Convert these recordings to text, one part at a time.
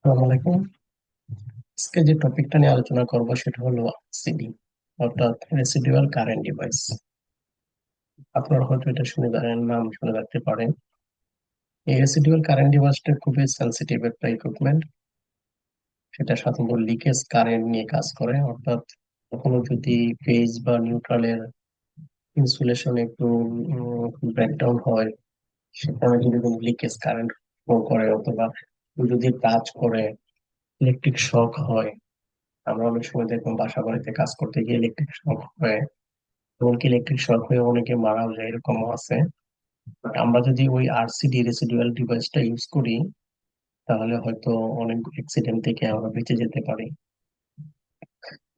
আসসালামু আলাইকুম। আজকে যে টপিকটা নিয়ে আলোচনা করব সেটা হলো সিডি, অর্থাৎ রেসিডুয়াল কারেন্ট ডিভাইস। আপনারা হয়তো এটা শুনে জানেন, নাম শুনে রাখতে পারেন। এই রেসিডুয়াল কারেন্ট ডিভাইসটা খুবই সেনসিটিভ একটা ইকুইপমেন্ট। সেটা সাধারণত লিকেজ কারেন্ট নিয়ে কাজ করে, অর্থাৎ কখনো যদি ফেজ বা নিউট্রালের ইনসুলেশন একটু ব্রেকডাউন হয়, সেখানে যদি কোনো লিকেজ কারেন্ট ফ্লো করে, অথবা যদি টাচ করে ইলেকট্রিক শক হয়। আমরা অনেক সময় দেখুন বাসা বাড়িতে কাজ করতে গিয়ে ইলেকট্রিক শক হয়, এমনকি ইলেকট্রিক শক হয়ে অনেকে মারাও যায়, এরকমও আছে। But আমরা যদি ওই আরসিডি রেসিডুয়াল ডিভাইসটা ইউজ করি, তাহলে হয়তো অনেক অ্যাক্সিডেন্ট থেকে আমরা বেঁচে যেতে পারি।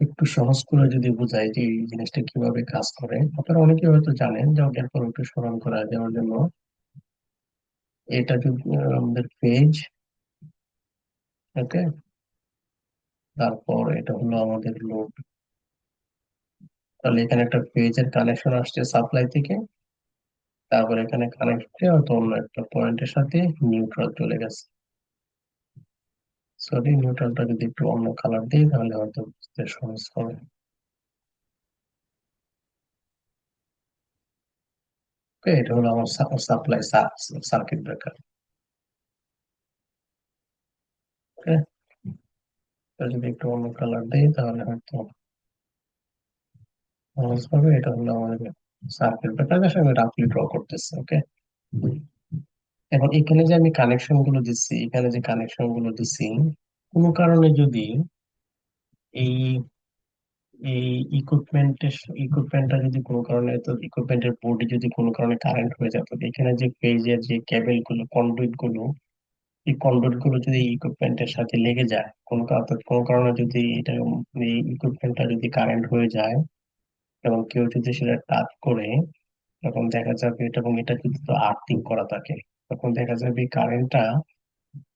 একটু সহজ করে যদি বোঝাই যে এই জিনিসটা কিভাবে কাজ করে, আপনারা অনেকে হয়তো জানেন, যে পর একটু স্মরণ করা দেওয়ার জন্য। এটা যদি আমাদের পেজ, ওকে, তারপর এটা হলো আমাদের লোড। তাহলে এখানে একটা পেজের কানেকশন আসছে সাপ্লাই থেকে, তারপর এখানে কানেক্ট হয়তো অন্য একটা পয়েন্টের সাথে নিউট্রাল চলে গেছে। সরি, নিউট্রালটা যদি একটু অন্য কালার দিই তাহলে হয়তো বুঝতে সহজ হবে। ওকে, এটা হলো আমার সাপ্লাই সার্কিট ব্রেকার। ওকে, এটা যদি একটু অন্য কালার দিই তাহলে হয়তো সহজ হবে। এটা হলো আমাদের সার্কিট ব্রেকার, আমি রাফলি ড্র করতেছি। ওকে, এখন এখানে যে আমি কানেকশন গুলো দিচ্ছি, এখানে যে কানেকশন গুলো দিচ্ছি, কোনো কারণে যদি এই এই ইকুইপমেন্টটা যদি কোনো কারণে, তো ইকুইপমেন্টের বোর্ডে যদি কোনো কারণে কারেন্ট হয়ে যেত, এখানে যে পেজের যে কেবল গুলো, কন্ডুইট গুলো, এই কন্ডুইট গুলো যদি ইকুইপমেন্টের সাথে লেগে যায়, কোনো কারণে যদি এটা, এই ইকুইপমেন্টটা যদি কারেন্ট হয়ে যায় এবং কেউ যদি সেটা টাচ করে, তখন দেখা যাবে এটা, এবং এটা যদি তো আর্থিং করা থাকে, তখন দেখা যাবে কারেন্টটা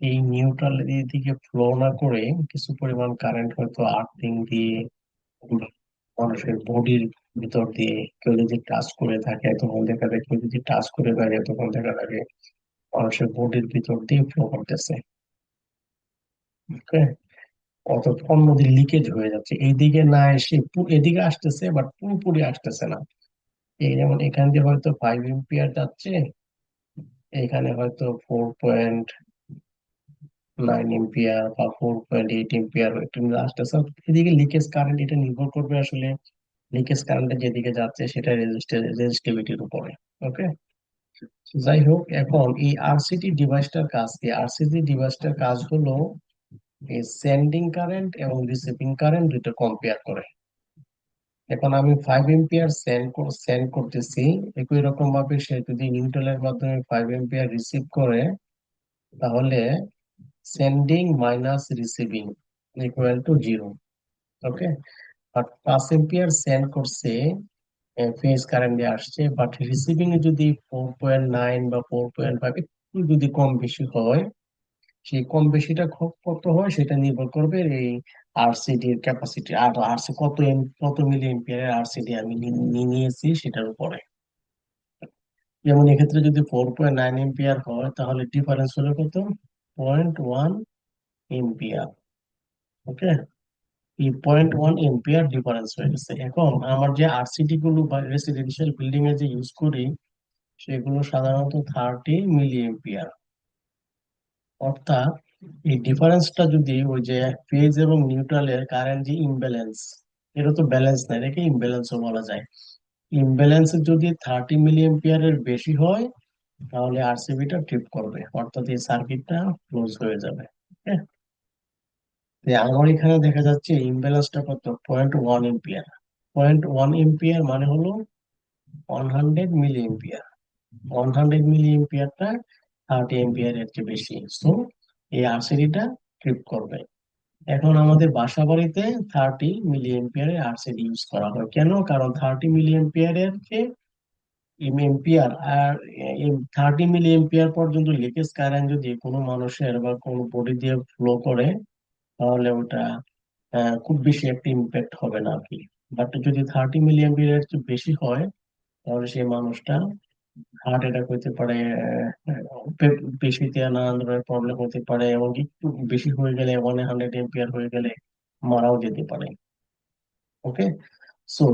এই নিউট্রাল দিকে ফ্লো না করে কিছু পরিমাণ কারেন্ট হয়তো আর্থিং দিয়ে বা মানুষের বডির ভিতর দিয়ে কেউ যদি টাচ করে থাকে, তখন দেখা যায়, কেউ যদি টাচ করে থাকে তখন দেখা যাবে মানুষের বডির ভিতর দিয়ে ফ্লো করতেছে। ওকে, অর্থাৎ অন্যদিকে লিকেজ হয়ে যাচ্ছে, এইদিকে না এসে এদিকে আসতেছে, বাট পুরোপুরি আসতেছে না। এই যেমন এখান দিয়ে হয়তো 5 এম্পিয়ার যাচ্ছে, এখানে হয়তো 4.9 এম্পিয়ার বা 4.8 এম্পিয়ার একটু আসতেছে। এদিকে লিকেজ কারেন্ট, এটা নির্ভর করবে আসলে লিকেজ কারেন্টটা যেদিকে যাচ্ছে সেটা রেজিস্টিভিটির উপরে। ওকে, যাই হোক, এখন এই আরসিটি ডিভাইসটার কাজ কি? আরসিটি ডিভাইসটার কাজ হলো এই সেন্ডিং কারেন্ট এবং রিসিভিং কারেন্ট দুটো কম্পেয়ার করে। এখন আমি 5 এম্পিয়ার সেন্ড করতেছি, একই রকম ভাবে সে যদি নিউট্রালের মাধ্যমে 5 এম্পিয়ার রিসিভ করে, তাহলে sending minus receiving equal to 0। Okay, আর 5 এম্পিয়ার সেন্ড করছে, ফেজ কারেন্ট দিয়ে আসছে, বাট রিসিভিং এ যদি 4.9 বা 4.5 একটু যদি কম বেশি হয়, সেই কম বেশিটা কত হয় সেটা নির্ভর করবে এই আরসিডি এর ক্যাপাসিটি, আর আরসি কত মিলি এম্পিয়ারের আরসিডি আমি নিয়েছি সেটার উপরে। যেমন এক্ষেত্রে যদি 4.9 এম্পিয়ার হয়, তাহলে ডিফারেন্স হলো কত? 0.1 এম্পিয়ার। ওকে, এই 0.1 এম্পিয়ার ডিফারেন্স হয়ে গেছে। এখন আমার যে আরসিডি গুলো বা রেসিডেন্সিয়াল বিল্ডিং এ যে ইউজ করি, সেগুলো সাধারণত 30 মিলি এম্পিয়ার। অর্থাৎ এই ডিফারেন্সটা যদি ওই যে ফেজ এবং নিউট্রালের কারেন্ট যে ইমব্যালেন্স, এটা তো ব্যালেন্স না, এটাকে ইমব্যালেন্সও বলা যায়। ইমব্যালেন্স যদি 30 মিলি এম্পিয়ারের বেশি হয়, তাহলে আরসিবিটা ট্রিপ করবে, অর্থাৎ এই সার্কিটটা ক্লোজ হয়ে যাবে। হ্যাঁ, আমার এখানে দেখা যাচ্ছে ইমব্যালেন্সটা কত? 0.1 এম্পিয়ার। 0.1 এম্পিয়ার মানে হলো 100 মিলি এম্পিয়ার। 100 মিলি এম্পিয়ারটা 30 এম্পিয়ারের চেয়ে বেশি, সো এই আরসিডিটা ট্রিপ করবে। এখন আমাদের বাসা বাড়িতে 30 মিলি এম্পিয়ারের আরসিডি ইউজ করা হয় কেন? কারণ 30 মিলি এম্পিয়ারের যে এম্পিয়ার, আর 30 মিলি এম্পিয়ার পর্যন্ত লিকেজ কারেন্ট যদি কোনো মানুষের বা কোনো বডি দিয়ে ফ্লো করে, তাহলে ওটা খুব বেশি একটা ইম্প্যাক্ট হবে না আর কি। বাট যদি 30 মিলি এম্পিয়ারের চেয়ে বেশি হয়, তাহলে সেই মানুষটা হার্ট অ্যাটাক হতে পারে, পেশিতে নানান ধরনের প্রবলেম হতে পারে, এবং একটু বেশি হয়ে গেলে 100 এম্পিয়ার হয়ে গেলে মারাও যেতে পারে। ওকে। সো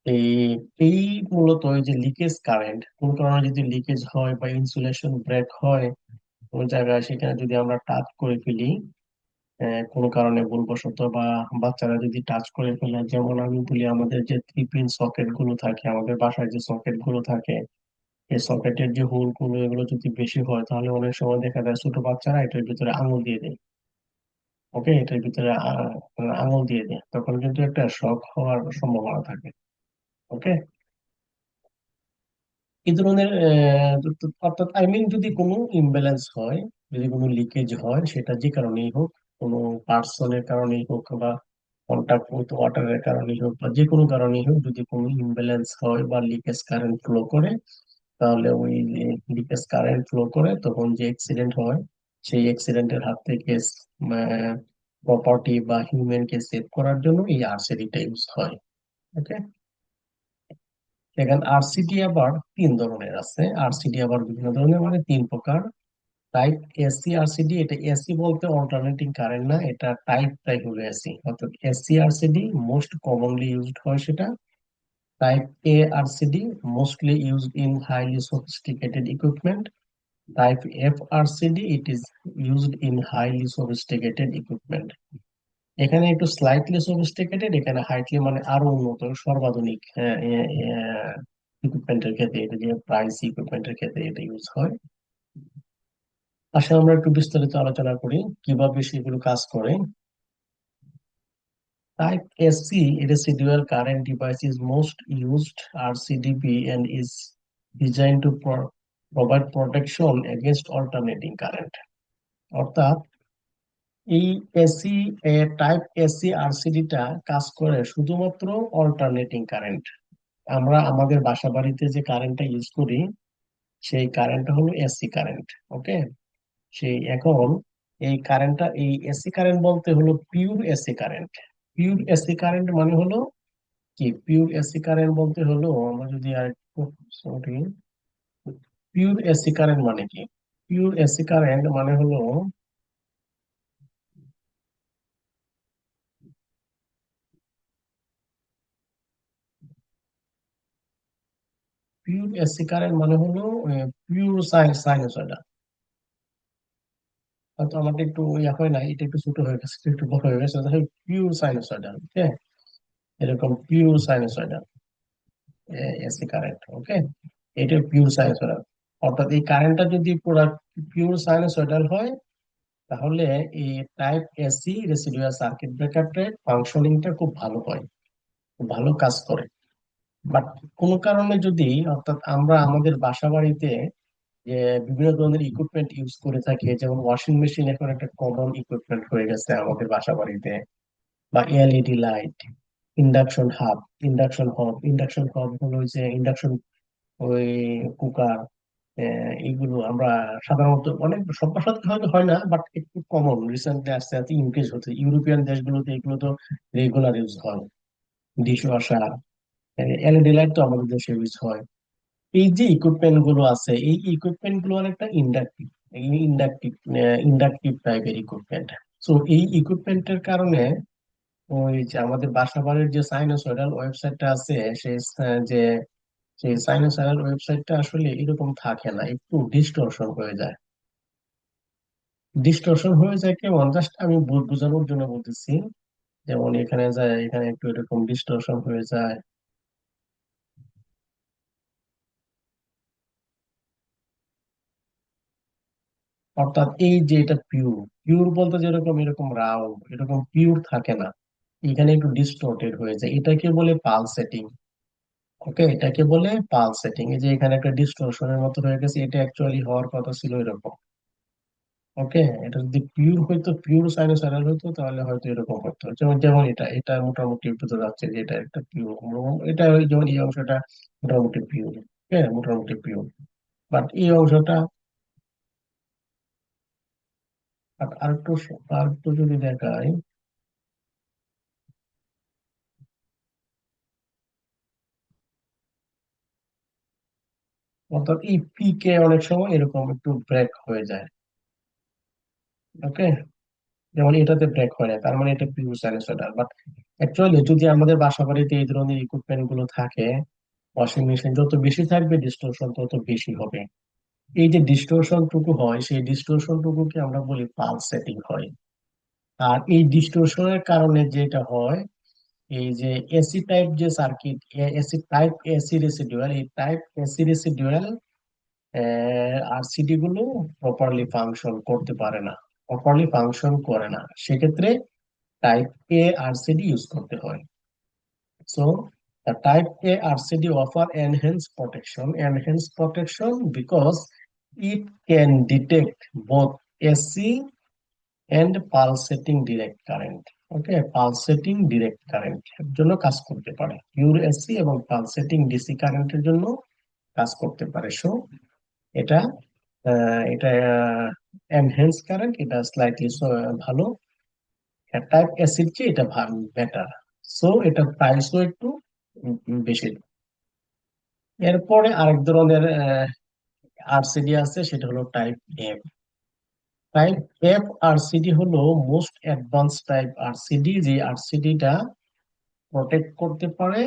এই এই মূলত এই যে লিকেজ কারেন্ট, কোন কারণে যদি লিকেজ হয় বা ইনসুলেশন ব্রেক হয় কোন জায়গায়, সেখানে যদি আমরা টাচ করে ফেলি কোনো কারণে ভুলবশত, বা বাচ্চারা যদি টাচ করে ফেলে, যেমন আমি বলি আমাদের যে 3 পিন সকেট গুলো থাকে, আমাদের বাসায় যে সকেট গুলো থাকে, এই সকেটের যে হোল গুলো, এগুলো যদি বেশি হয় তাহলে অনেক সময় দেখা যায় ছোট বাচ্চারা এটার ভিতরে আঙুল দিয়ে দেয়। ওকে, এটার ভিতরে আঙুল দিয়ে দেয়, তখন কিন্তু একটা শক হওয়ার সম্ভাবনা থাকে। ওকে। এই ধরনের অর্থাৎ আই মিন যদি কোনো ইমব্যালেন্স হয়, যদি কোনো লিকেজ হয়, সেটা যে কারণেই হোক, কোনো পার্সনের কারণেই হোক বা কন্ট্যাক্ট উইথ ওয়াটারের কারণেই হোক বা যে কোনো কারণেই হোক, যদি কোনো ইমব্যালেন্স হয় বা লিকেজ কারেন্ট ফ্লো করে, তাহলে ওই লিকেজ কারেন্ট ফ্লো করে তখন যে অ্যাক্সিডেন্ট হয়, সেই অ্যাক্সিডেন্টের হাত থেকে প্রপার্টি বা হিউম্যানকে সেভ করার জন্য এই আরসিডিটা ইউজ হয়। ওকে। এখানে আরসিডি আবার 3 ধরনের আছে, আরসিডি আবার বিভিন্ন ধরনের, মানে 3 প্রকার। টাইপ এসি আরসিডি, এটা এসি বলতে অল্টারনেটিং কারেন্ট না, এটা টাইপ হলো এসি, অর্থাৎ AC RCD most commonly used হয় সেটা। Type A RCD mostly used in highly sophisticated equipment. Type F RCD it is used in highly sophisticated equipment. এখানে একটু স্লাইটলি সফিস্টিকেটেড, এখানে হাইটলি মানে আরো উন্নত সর্বাধুনিক ইকুইপমেন্টের ক্ষেত্রে, এটা যে প্রাইস ইকুইপমেন্টের ক্ষেত্রে এটা ইউজ হয়। আসলে আমরা একটু বিস্তারিত আলোচনা করি কিভাবে সেগুলো কাজ করে। Type SC residual current device is most used RCDP and is designed to provide protection against alternating current. অর্থাৎ এই এসি টাইপ এসি আরসিডিটা কাজ করে শুধুমাত্র অল্টারনেটিং কারেন্ট। আমরা আমাদের বাসা বাড়িতে যে কারেন্টটা ইউজ করি, সেই কারেন্টটা হলো এসি কারেন্ট। ওকে। সেই এখন এই কারেন্টটা, এই এসি কারেন্ট বলতে হলো pure AC current. Pure AC current মানে হলো কি, পিওর এসি কারেন্ট বলতে হলো, আমরা যদি আর সরি, পিওর এসি কারেন্ট মানে কি? পিওর এসি কারেন্ট মানে হলো, পিওর এসি কারেন্ট মানে হলো পিওর সাইনোসয়েডাল। হয়তো আমাদের একটু ইয়া হয় না, এটা একটু ছোট হয়ে গেছে, একটু বড় হয়ে গেছে, পিওর সাইনোসয়েডাল। ওকে, এরকম pure sinusoidal AC current. Okay, এটা পিওর সাইনোসয়েডাল। অর্থাৎ এই কারেন্টটা যদি পুরো পিওর সাইনোসয়েডাল হয়, তাহলে এই টাইপ এসি রেসিডুয়াল সার্কিট ব্রেকারের ফাংশনিংটা খুব ভালো হয়, খুব ভালো কাজ করে। বাট কোনো কারণে যদি, অর্থাৎ আমরা আমাদের বাসা বাড়িতে যে বিভিন্ন ধরনের ইকুইপমেন্ট ইউজ করে থাকি, যেমন ওয়াশিং মেশিন এখন একটা কমন ইকুইপমেন্ট হয়ে গেছে আমাদের বাসা বাড়িতে, বা LED light, induction hub, induction হব হলো যে ইন্ডাকশন ওই কুকার, এইগুলো আমরা সাধারণত অনেক সব বাসাতে হয়তো হয় না, বাট একটু কমন রিসেন্টলি আস্তে আস্তে ইনক্রিজ হচ্ছে ইউরোপিয়ান দেশগুলোতে, এগুলো তো রেগুলার ইউজ হয়। ডিশ ওয়াশার, এলইডি লাইট তো আমাদের দেশে ইউজ হয়। এই যে ইকুইপমেন্ট গুলো আছে, এই ইকুইপমেন্ট গুলো অনেকটা ইন্ডাকটিভ, ইন্ডাকটিভ ইন্ডাকটিভ টাইপের ইকুইপমেন্ট। সো এই ইকুইপমেন্টের কারণে ওই যে আমাদের বাসা বাড়ির যে সাইনোসয়েডাল ওয়েবসাইটটা আছে, সেই যে সেই সাইনোসয়েডাল ওয়েবসাইটটা আসলে এরকম থাকে না, একটু ডিস্টরশন হয়ে যায়। ডিস্টরশন হয়ে যায় কেমন, জাস্ট আমি বোঝানোর জন্য বলতেছি। যেমন এখানে যায়, এখানে একটু এরকম ডিস্টরশন হয়ে যায়। অর্থাৎ এই যে এটা পিওর, পিওর বলতে যেরকম এরকম রাউন্ড এরকম পিওর থাকে না, এখানে একটু ডিস্টর্টেড হয়ে যায়, এটাকে বলে পাল সেটিং। ওকে, এটাকে বলে পাল সেটিং। এই যে এখানে একটা ডিস্টরশনের মতো হয়ে গেছে, এটা অ্যাকচুয়ালি হওয়ার কথা ছিল এরকম। ওকে, এটা যদি পিওর হইতো, পিওর সাইনোসয়েডাল হইতো, তাহলে হয়তো এরকম হতো। যেমন যেমন এটা এটা মোটামুটি বোঝা যাচ্ছে যে এটা একটা পিওর, এটা যেমন এই অংশটা মোটামুটি পিওর। হ্যাঁ, মোটামুটি পিওর। বাট এই অংশটা, আরেকটু আরেকটু যদি দেখায়, অর্থাৎ এই পিকে অনেক সময় এরকম একটু ব্রেক হয়ে যায়। ওকে, যেমন এটাতে ব্রেক হয় না, তার মানে এটা পিওর সাইনোসয়েডাল। বাট অ্যাকচুয়ালি যদি আমাদের বাসা বাড়িতে এই ধরনের ইকুইপমেন্ট গুলো থাকে, ওয়াশিং মেশিন যত বেশি থাকবে ডিস্টোরশন তত বেশি হবে। এই যে ডিস্টোরশন টুকু হয়, সেই ডিস্টোরশন টুকুকে আমরা বলি পালস সেটিং হয়। আর এই ডিস্টোরশনের কারণে যেটা হয়, এই যে এসি টাইপ যে circuit, AC type AC residual, এই টাইপ এসি রেসিডুয়াল আরসিডি গুলো প্রপারলি ফাংশন করতে পারে না, প্রপারলি ফাংশন করে না। সেক্ষেত্রে টাইপ এ আরসিডি ইউজ করতে হয়। So the type A RCD offer enhanced protection because it can detect both AC and pulsating direct current. Okay, pulsating direct current জন্য কাজ করতে পারে, পিওর এসি এবং পালসেটিং ডিসি কারেন্টের জন্য কাজ করতে পারে। সো এটা এটা এনহ্যান্স কারেন্ট, এটা স্লাইটলি ভালো, টাইপ এসির চেয়ে এটা ভালো, বেটার। সো এটা প্রাইসও একটু বেশি। এরপরে আরেক ধরনের আরসিডি আছে, সেটা হলো type F. Type F RCD হলো মোস্ট অ্যাডভান্স টাইপ আরসিডি, যে আরসিডিটা প্রোটেক্ট করতে পারে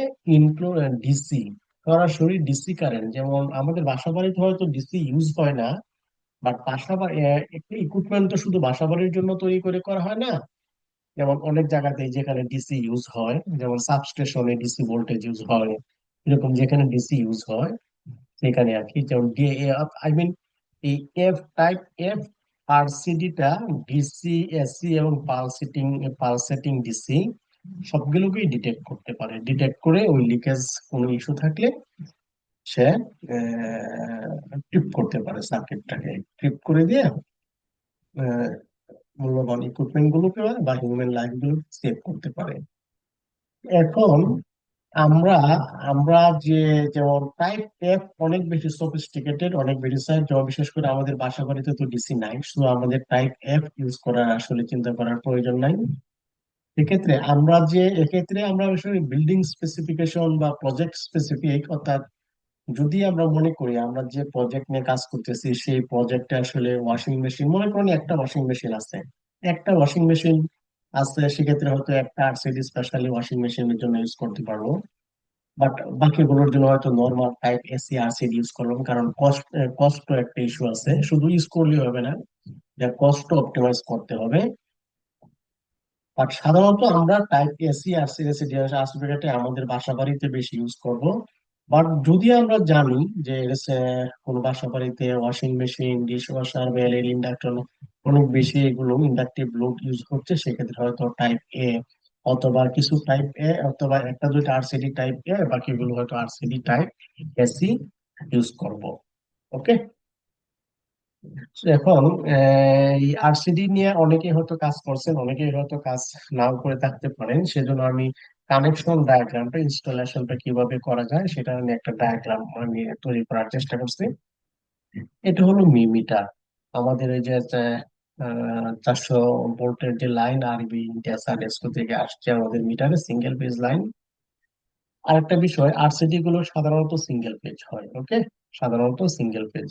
ডিসি, সরাসরি ডিসি কারেন্ট। যেমন আমাদের বাসা বাড়িতে হয়তো ডিসি ইউজ হয় না, বাট বাসা বাড়ি একটা ইকুইপমেন্ট তো শুধু বাসা বাড়ির জন্য তৈরি করে করা হয় না। যেমন অনেক জায়গাতে যেখানে ডিসি ইউজ হয়, যেমন সাবস্টেশনে ডিসি ভোল্টেজ ইউজ হয়, এরকম যেখানে ডিসি ইউজ হয় সেখানে আর কি। যেমন আই মিন এই এফ টাইপ এফ আরসিডি টা ডিসি, এসি এবং পালসেটিং ডিসি সবগুলোকেই ডিটেক্ট করতে পারে। ডিটেক্ট করে ওই লিকেজ কোনো ইস্যু থাকলে সে ট্রিপ করতে পারে, সার্কিটটাকে ট্রিপ করে দিয়ে আহ, মূল্যবান ইকুইপমেন্ট গুলোকে বা হিউম্যান লাইফ গুলো সেভ করতে পারে। এখন আমরা আমরা যে, যেমন টাইপ এফ অনেক বেশি সফিস্টিকেটেড, অনেক বেশি সাইজ, যেমন বিশেষ করে আমাদের বাসা বাড়িতে তো ডিসি নাই, শুধু আমাদের টাইপ এফ ইউজ করার আসলে চিন্তা করার প্রয়োজন নাই। এক্ষেত্রে আমরা আসলে বিল্ডিং স্পেসিফিকেশন বা প্রজেক্ট স্পেসিফিক, অর্থাৎ যদি আমরা মনে করি আমরা যে প্রজেক্ট নিয়ে কাজ করতেছি সেই প্রজেক্টে আসলে ওয়াশিং মেশিন, মনে করেন একটা ওয়াশিং মেশিন আছে, একটা ওয়াশিং মেশিন আছে, সেক্ষেত্রে হয়তো একটা আরসিডি স্পেশালি ওয়াশিং মেশিনের জন্য ইউজ করতে পারবো। বাট বাকিগুলোর জন্য হয়তো normal type AC RCD use করলাম, কারণ কষ্ট একটা ইস্যু আছে, শুধু ইউজ করলেই হবে না, যা কষ্ট অপটিমাইজ করতে হবে। বাট সাধারণত আমরা টাইপ এসি আরসিডি আসলে আমাদের বাসা বাড়িতে বেশি ইউজ করব। বাট যদি আমরা জানি যে কোনো বাসা বাড়িতে ওয়াশিং মেশিন, ডিশ ওয়াশার বা এলইডি ইন্ডাকটর অনেক বেশি এগুলো ইন্ডাকটিভ লোড ইউজ করছে, সেক্ষেত্রে হয়তো টাইপ এ অথবা কিছু টাইপ এ অথবা একটা দুইটা আরসিডি টাইপ এ, বাকিগুলো হয়তো আরসিডি টাইপ এসি ইউজ করব। ওকে, এখন এই আরসিডি নিয়ে অনেকেই হয়তো কাজ করছেন, অনেকেই হয়তো কাজ নাও করে থাকতে পারেন। সেজন্য আমি কানেকশন ডায়াগ্রামটা, ইনস্টলেশনটা কিভাবে করা যায় সেটা নিয়ে একটা ডায়াগ্রাম আমি তৈরি করার চেষ্টা করছি। এটা হলো মিটার। আমাদের এই যে 400 ভোল্টের যে লাইন আরবি ইন্ডিয়া সানএসকো থেকে আসছে আমাদের মিটারে, সিঙ্গেল পেজ লাইন। আরেকটা বিষয়, আরসিডি গুলো সাধারণত সিঙ্গেল পেজ হয়। ওকে, সাধারণত single page.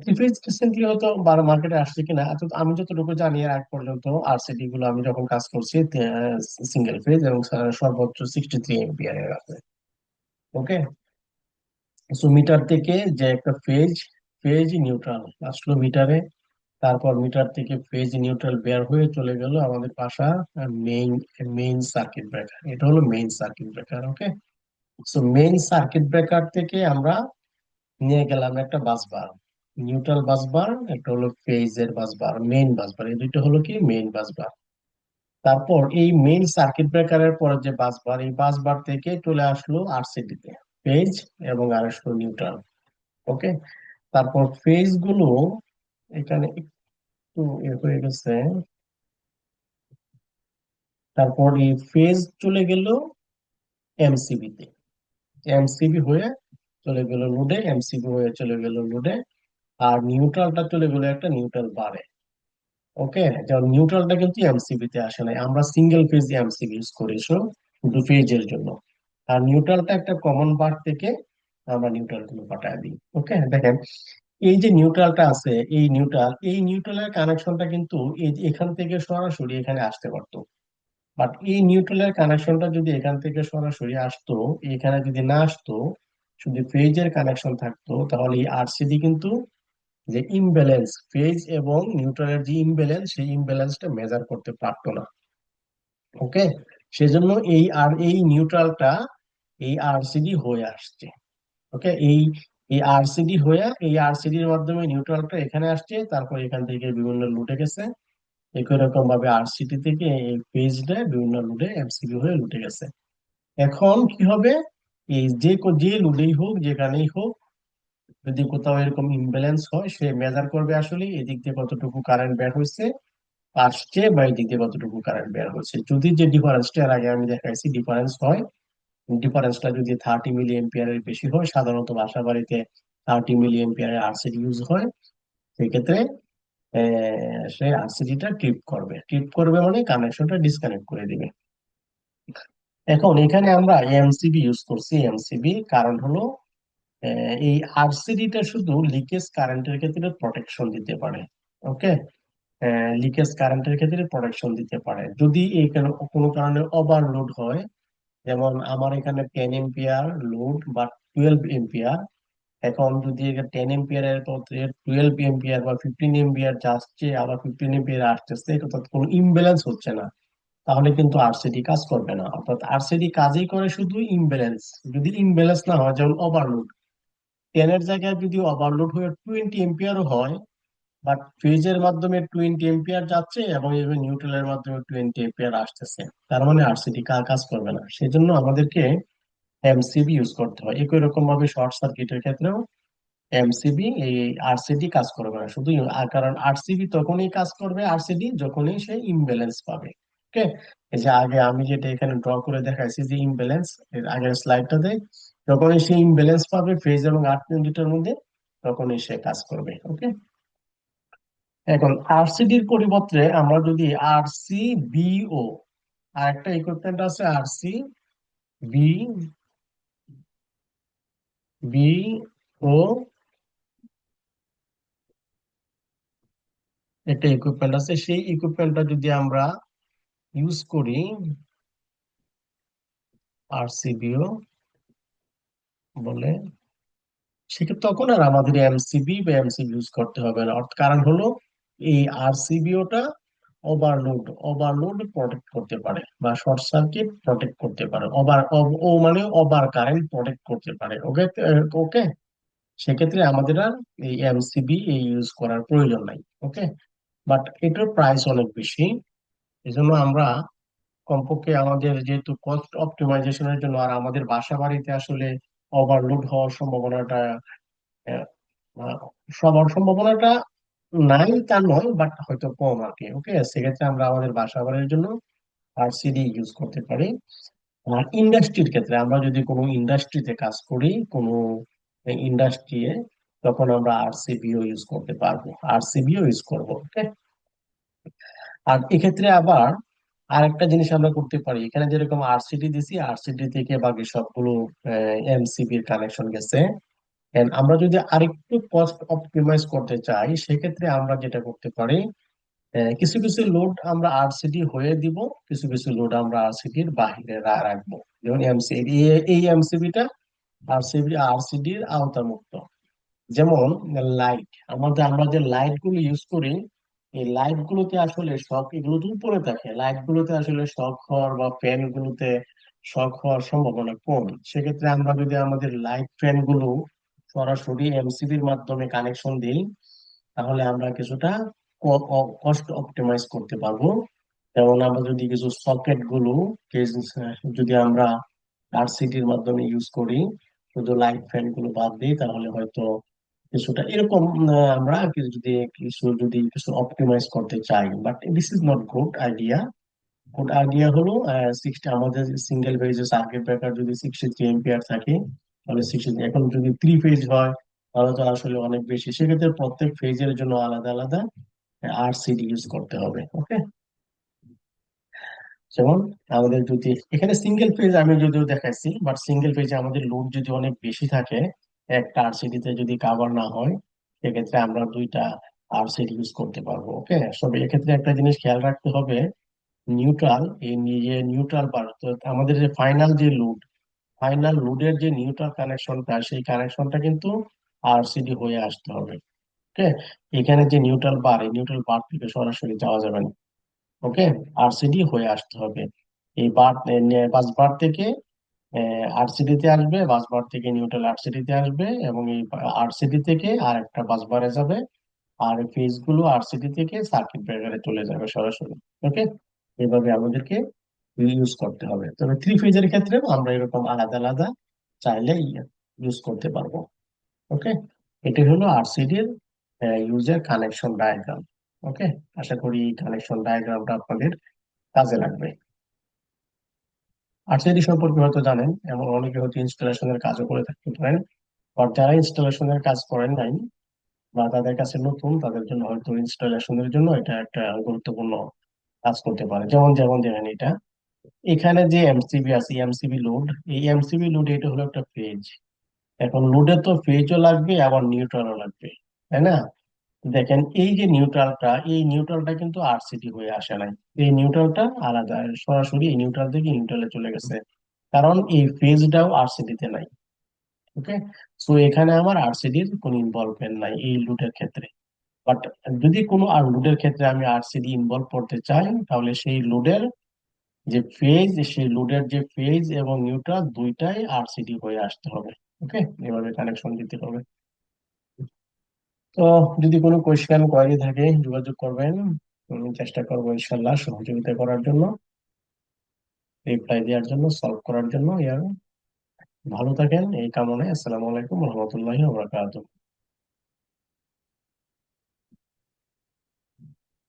Three page recently হয়তো মার্কেটে আসছে কিনা, আমি যতটুকু জানি এর আগ পর্যন্ত আরসিডি গুলো আমি যখন কাজ করছি সিঙ্গেল পেজ এবং সর্বোচ্চ 63 এম্পিয়ার এর আছে। ওকে, সো মিটার থেকে যে একটা ফেজ নিউট্রাল আসলো মিটারে, তারপর মিটার থেকে ফেজ নিউট্রাল বের হয়ে চলে গেল আমাদের পাশা মেইন মেইন সার্কিট ব্রেকার। এটা হলো মেইন সার্কিট ব্রেকার। ওকে, সো মেইন সার্কিট ব্রেকার থেকে আমরা নিয়ে গেলাম একটা বাসবার, নিউট্রাল বাসবার, একটা হলো ফেজের বাসবার, মেইন বাসবার, এই দুইটা হলো কি মেইন বাসবার। তারপর এই মেইন সার্কিট ব্রেকারের পরে যে বাসবার, এই বাসবার থেকে চলে আসলো আরসিডি তে ফেজ, এবং আর আসলো নিউট্রাল। ওকে, তারপর ফেজ গুলো এখানে একটু হয়ে গেছে। তারপর এই ফেজ চলে গেল এমসিবি তে, এমসিবি হয়ে চলে গেল লোডে, এমসিবি হয়ে চলে গেল লোডে। আর নিউট্রালটা চলে গেল একটা নিউট্রাল বারে। ওকে, যেমন নিউট্রালটা কিন্তু এমসিবি তে আসে নাই, আমরা সিঙ্গেল ফেজ এমসিবি ইউজ করি শুধু ফেজের জন্য। আর নিউট্রালটা একটা কমন বার থেকে আমরা নিউট্রাল গুলো পাঠায় দিই। ওকে, দেখেন এই যে নিউট্রালটা আছে, এই নিউট্রালের কানেকশনটা কিন্তু এখান থেকে সরাসরি এখানে আসতে পারতো। বাট এই নিউট্রালের কানেকশনটা যদি এখান থেকে সরাসরি আসতো, এখানে যদি না আসতো, শুধু ফেজের কানেকশন থাকতো, তাহলে এই আরসিডি কিন্তু যে ইমব্যালেন্স, ফেজ এবং নিউট্রালের যে ইমব্যালেন্স, সেই ইমব্যালেন্সটা মেজার করতে পারতো না। ওকে, সেজন্য এই নিউট্রালটা এই আরসিডি হয়ে আসছে। ওকে, এই আরসিডির মাধ্যমে নিউট্রালটা এখানে আসছে, তারপর এখান থেকে বিভিন্ন লুটে গেছে। একই রকম ভাবে আরসিডি থেকে এই ফেজটা বিভিন্ন লুটে এমসিবি হয়ে লুটে গেছে। এখন কি হবে, এই যে লুডেই হোক যেখানেই হোক, যদি কোথাও এরকম ইমব্যালেন্স হয়, সে মেজার করবে আসলে এদিক দিয়ে কতটুকু কারেন্ট বের হয়েছে আসছে, বা এদিক দিয়ে কতটুকু কারেন্ট বের হয়েছে। যদি যে ডিফারেন্সটা এর আগে আমি দেখাইছি ডিফারেন্স হয়, ডিফারেন্সটা যদি 30 মিলি এম্পিয়ারের বেশি হয়, সাধারণত বাসা বাড়িতে 30 মিলি এম্পিয়ারের আরসিডি ইউজ হয়, সেক্ষেত্রে সে আরসিডিটা ট্রিপ করবে মানে কানেকশনটা ডিসকানেক্ট করে দিবে। এখন এখানে আমরা এমসিবি ইউজ করছি। এমসিবি কারণ হলো এই আরসিডিটা শুধু লিকেজ কারেন্টের ক্ষেত্রে প্রোটেকশন দিতে পারে। ওকে, লিকেজ কারেন্টের ক্ষেত্রে প্রোটেকশন দিতে পারে যদি এই কোনো কারণে ওভারলোড হয়। যেমন আমার এখানে 10 এম্পিয়ার লোড বা 12 এম্পিয়ার। এখন যদি 10 এম্পিয়ারের 12 এম্পিয়ার বা 15 এম্পিয়ার যাচ্ছে, আবার 15 এম্পিয়ার আসতেছে, এটা তো কোনো ইমব্যালেন্স হচ্ছে না, তাহলে কিন্তু আরসিডি কাজ করবে না। অর্থাৎ আরসিডি কাজই করে শুধু ইমব্যালেন্স। যদি ইমব্যালেন্স না হয়, যেমন ওভারলোড, 10-এর জায়গায় যদি ওভারলোড হয়ে 20 এম্পিয়ারও হয়, বাট ফেজের মাধ্যমে 20 এম্পিয়ার যাচ্ছে এবং নিউট্রালের মাধ্যমে 20 এম্পিয়ার আসতেছে, তার মানে আরসিডি কাজ করবে না। সেজন্য আমাদেরকে এমসিবি ইউজ করতে হয়। একই রকম ভাবে শর্ট সার্কিটের ক্ষেত্রেও এমসিবি এই আরসিডি কাজ করবে না শুধু কারণ আরসিবি তখনই কাজ করবে, আরসিডি যখনই সে ইমব্যালেন্স পাবে। ওকে, এই যে আগে আমি যেটা এখানে ড্র করে দেখাইছি যে ইমব্যালেন্স, এর আগের স্লাইডটাতে, যখনই সে ইমব্যালেন্স পাবে ফেজ এবং আর্ক দুটার মধ্যে, তখনই সে কাজ করবে। ওকে, এখন আরসিডির পরিবর্তে আমরা যদি আরসিবিও, আর একটা ইকুইপমেন্ট আছে আরসি বি বি ও, একটা ইকুইপমেন্ট আছে, সেই ইকুইপমেন্টটা যদি আমরা ইউজ করি, আরসিবিও বলে, সেক্ষেত্রে তখন আর আমাদের এমসিবি বা এমসিবি ইউজ করতে হবে না। কারণ হলো এই আরসিবিওটা ওভারলোড ওভারলোড প্রোটেক্ট করতে পারে, বা শর্ট সার্কিট প্রোটেক্ট করতে পারে, ও মানে ওভার কারেন্ট প্রোটেক্ট করতে পারে। ওকে, ওকে, সেক্ষেত্রে আমাদের আর এই এমসিবি এই ইউজ করার প্রয়োজন নাই। ওকে, বাট এটার প্রাইস অনেক বেশি। এই জন্য আমরা কমপক্ষে আমাদের যেহেতু কস্ট অপটিমাইজেশনের জন্য, আর আমাদের বাসা বাড়িতে আসলে ওভারলোড হওয়ার সম্ভাবনাটা আহ, আহ, সবার সম্ভাবনাটা নাই তা নয়, বাট হয়তো কম আর কি। ওকে, সেক্ষেত্রে আমরা আমাদের বাসা বাড়ির জন্য আরসিডি ইউজ করতে পারি। আর ইন্ডাস্ট্রির ক্ষেত্রে, আমরা যদি কোনো ইন্ডাস্ট্রিতে কাজ করি, কোনো ইন্ডাস্ট্রি, তখন আমরা আরসিবিও ইউজ করতে পারবো, আরসিবিও ইউজ করবো। ওকে, আর এক্ষেত্রে আবার আরেকটা জিনিস আমরা করতে পারি, এখানে যেরকম আরসিডি দিছি, আরসিডি থেকে বাকি সবগুলো এমসিবির কানেকশন গেছে। And আমরা যদি আরেকটু কস্ট অপটিমাইজ করতে চাই, সেক্ষেত্রে আমরা যেটা করতে পারি, কিছু কিছু লোড আমরা আরসিডি হয়ে দিব, কিছু কিছু লোড আমরা আরসিডির বাইরে রাখবো। যেমন এমসিবি, এই এমসিবিটা আরসিডির আওতামুক্ত। যেমন লাইট, আমরা যে লাইট গুলো ইউজ করি, এই লাইট গুলোতে আসলে শক, এগুলো তো উপরে থাকে, লাইট গুলোতে আসলে শক হওয়ার বা ফ্যান গুলোতে শক হওয়ার সম্ভাবনা কম। সেক্ষেত্রে আমরা যদি আমাদের লাইট ফ্যান গুলো সরাসরি এমসিবির মাধ্যমে কানেকশন দিই, তাহলে আমরা কিছুটা কস্ট অপটিমাইজ করতে পারবো। যেমন আমরা যদি কিছু সকেট গুলো যদি আমরা আরসিটির মাধ্যমে ইউজ করি, শুধু লাইট ফ্যান গুলো বাদ দিই, তাহলে হয়তো কিছুটা এরকম আমরা কিছু অপটিমাইজ করতে চাই। But this is not good idea. Good idea হলো 60, আমাদের সিঙ্গেল ফেজে সার্কিট ব্রেকার যদি 63 এম্পিয়ার থাকে, তাহলে 60, এখন যদি 3 ফেজ হয়, তাহলে তো আসলে অনেক বেশি। সেক্ষেত্রে প্রত্যেক ফেজের জন্য আলাদা আলাদা আরসিডি ইউজ করতে হবে। ওকে, যেমন আমাদের যদি এখানে সিঙ্গেল পেজ আমি যদিও দেখাইছি, বাট সিঙ্গেল পেজে আমাদের লোড যদি অনেক বেশি থাকে, একটা আরসিডি তে যদি কাভার না হয়, সেক্ষেত্রে আমরা দুইটা আরসিডি ইউজ করতে পারবো। ওকে, তবে এক্ষেত্রে একটা জিনিস খেয়াল রাখতে হবে, নিউট্রাল, এই যে নিউট্রাল বার, আমাদের যে ফাইনাল লোডের যে নিউট্রাল কানেকশনটা, সেই কানেকশনটা কিন্তু আরসিডি হয়ে আসতে হবে। ওকে, এখানে যে নিউট্রাল বার, এই নিউট্রাল বার থেকে সরাসরি যাওয়া যাবে না। ওকে, আরসিডি হয়ে আসতে হবে। এই বার, বাস বার থেকে আরসিডি তে আসবে, বাস বার থেকে নিউট্রাল আরসিডি তে আসবে, এবং এই আরসিডি থেকে আর একটা বাস বারে যাবে, আর এই ফেজ গুলো আরসিডি থেকে সার্কিট ব্রেকারে চলে যাবে সরাসরি। ওকে, এভাবে আমাদেরকে ইউজ করতে হবে। তবে থ্রি ফেজের ক্ষেত্রে আমরা এরকম আলাদা আলাদা চাইলে ইউজ করতে পারবো। ওকে, এটি হলো আরসিডির ইউজার কানেকশন ডায়াগ্রাম। ওকে, আশা করি কানেকশন ডায়াগ্রামটা আপনাদের কাজে লাগবে। আরসিডি সম্পর্কে হয়তো জানেন, এবং অনেকে হয়তো ইনস্টলেশনের কাজও করে থাকতে পারেন। আর যারা ইনস্টলেশনের কাজ করেন নাই বা তাদের কাছে নতুন, তাদের জন্য হয়তো ইনস্টলেশনের জন্য এটা একটা গুরুত্বপূর্ণ কাজ করতে পারে। যেমন যেমন দেখেন এটা, এখানে যে এমসিবি আছে, এমসিবি লোড, এই এমসিবি লোড এটা হলো একটা ফেজ। এখন লোডে তো ফেজও লাগবে, আবার নিউট্রালও লাগবে, তাই না? দেখেন এই যে নিউট্রালটা, এই নিউট্রালটা কিন্তু আরসিডি হয়ে আসে নাই। এই নিউট্রালটা আলাদা, সরাসরি এই নিউট্রাল থেকে নিউট্রালে চলে গেছে, কারণ এই ফেজটাও আরসিডি তে নাই। ওকে, সো এখানে আমার আরসিডির কোনো ইনভলভমেন্ট নাই এই লুটের ক্ষেত্রে। বাট যদি কোনো আর লুটের ক্ষেত্রে আমি আরসিডি ইনভলভ করতে চাই, তাহলে সেই লোডের যে ফেজ, সেই লোডের যে ফেজ এবং নিউট্রাল দুইটাই আরসিডি হয়ে আসতে হবে। ওকে, এভাবে কানেকশন দিতে হবে। তো যদি কোনো কোয়েশ্চেন কোয়ারি থাকে যোগাযোগ করবেন, আমি চেষ্টা করবো ইনশাল্লাহ সহযোগিতা করার জন্য, রিপ্লাই দেওয়ার জন্য, সলভ করার জন্য। ভালো থাকেন এই কামনায়। আসসালামু আলাইকুম রহমতুল্লাহি ওয়া বারাকাতুহু।